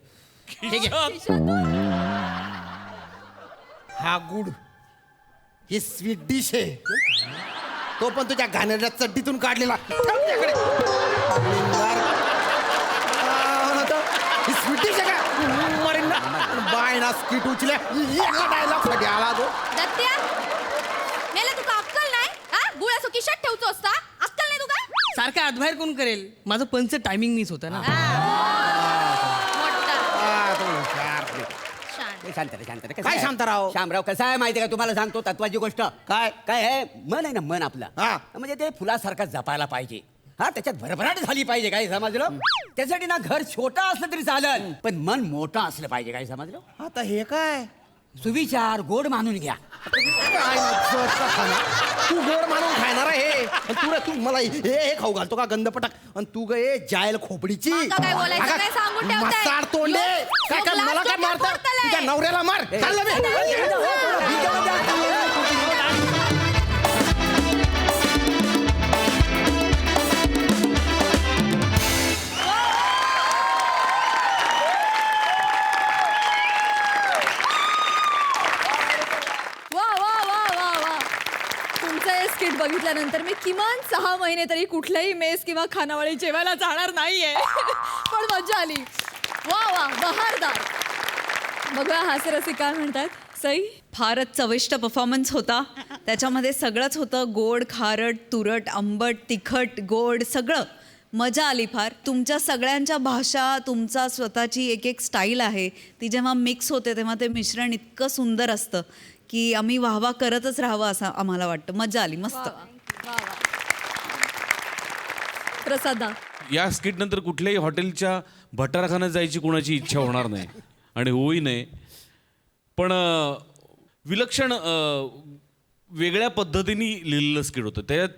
हा गुड ही स्वीट डिश आहे. तो पण तुझ्या घाणेरड्या चड्डीतून काढलेला. ठेव तुझ्याकडे. ही स्वीट डिश आहे का? मरीन ना. बाय ना स्कीट उचल्या डायलॉग साठी आला तो. दत्त्या मेले तुका अक्कल नाही हा गुळाचं किशात ठेवतो असता अक्कल नाही तुका सारखं आतबाहेर कोण करेल माझं पंच टायमिंग मिस होतं ना. शांत रे शांत रे काय शांतराव? शामराव कसं आहे माहिती का तुम्हाला सांगतो तत्वाची गोष्ट काय? काय आहे मन आहे ना मन आपलं हा. म्हणजे ते फुलासारखं जपायला पाहिजे हा त्याच्यात भरभराट झाली पाहिजे काय समजलं त्यासाठी ना घर छोटं असलं तरी चालेल पण मन मोठं असलं पाहिजे काय समजलं. आता हे काय? सुविचार गोड मानून घ्या. काय जगता खाना? तू गोड मानून खाणार आहे आणि तू मला हे खाऊ घालतो का गंधपटाक आणि तू ग ए जायल खोपडीची मागं काय बोलायचं अगं, काय सांगून ठेवताय? मसाड तोंडे यो, काय काय मला काय सोगला मारता सोगला तुझ्या नवऱ्याला मार चाललं मी. वा वा वा वा वा तुमचं हे स्किट बघितल्यानंतर मी किमान 6 महिने तरी कुठल्याही मेस किंवा खानावळी जेवायला जाणार नाहीये पण मजा आली. वा वा बहारदार. बघूया हास्यरसिक काय म्हणतात. सई फारच चविष्ट परफॉर्मन्स होता. त्याच्यामध्ये सगळंच होतं गोड खारट तुरट आंबट तिखट गोड सगळं. मजा आली फार. तुमच्या सगळ्यांच्या भाषा तुमचा स्वतःची एक एक स्टाईल आहे ती जेव्हा मिक्स होते तेव्हा ते मिश्रण इतकं सुंदर असतं की आम्ही वाहवा करतच राहावं असं आम्हाला वाटतं. मजा आली मस्त. प्रसादा या स्किट नंतर कुठल्याही हॉटेलच्या भटारखान्यात जायची कोणाची इच्छा होणार नाही आणि होई नाही. पण विलक्षण वेगळ्या पद्धतीने लिहिलेलं स्किट होतं. त्याच्यात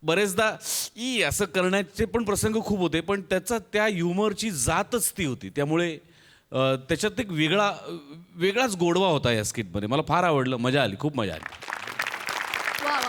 बरेचदा असं करण्याचे पण प्रसंग खूप होते पण त्याचा त्या ह्युमरची जातच ती होती. त्यामुळे त्याच्यात एक वेगळाच गोडवा होता या स्किटमध्ये. मला फार आवडलं. मजा आली खूप मजा आली. वा वा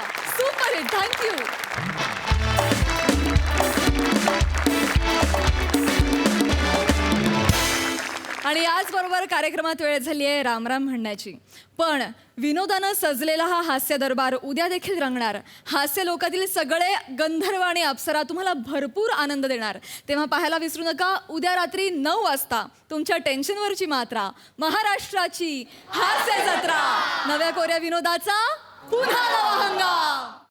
आणि याचबरोबर कार्यक्रमात वेळ झाली आहे रामराम म्हणण्याची. पण विनोदानं सजलेला हा हास्य दरबार उद्या देखील रंगणार. हास्य लोकातील सगळे गंधर्व आणि अप्सरा तुम्हाला भरपूर आनंद देणार. तेव्हा पाहायला विसरू नका उद्या रात्री 9 वाजता तुमच्या टेन्शनवरची मात्रा, महाराष्ट्राची हास्य जत्रा, नव्या कोऱ्या विनोदाचा पुन्हा नवा हंगाम.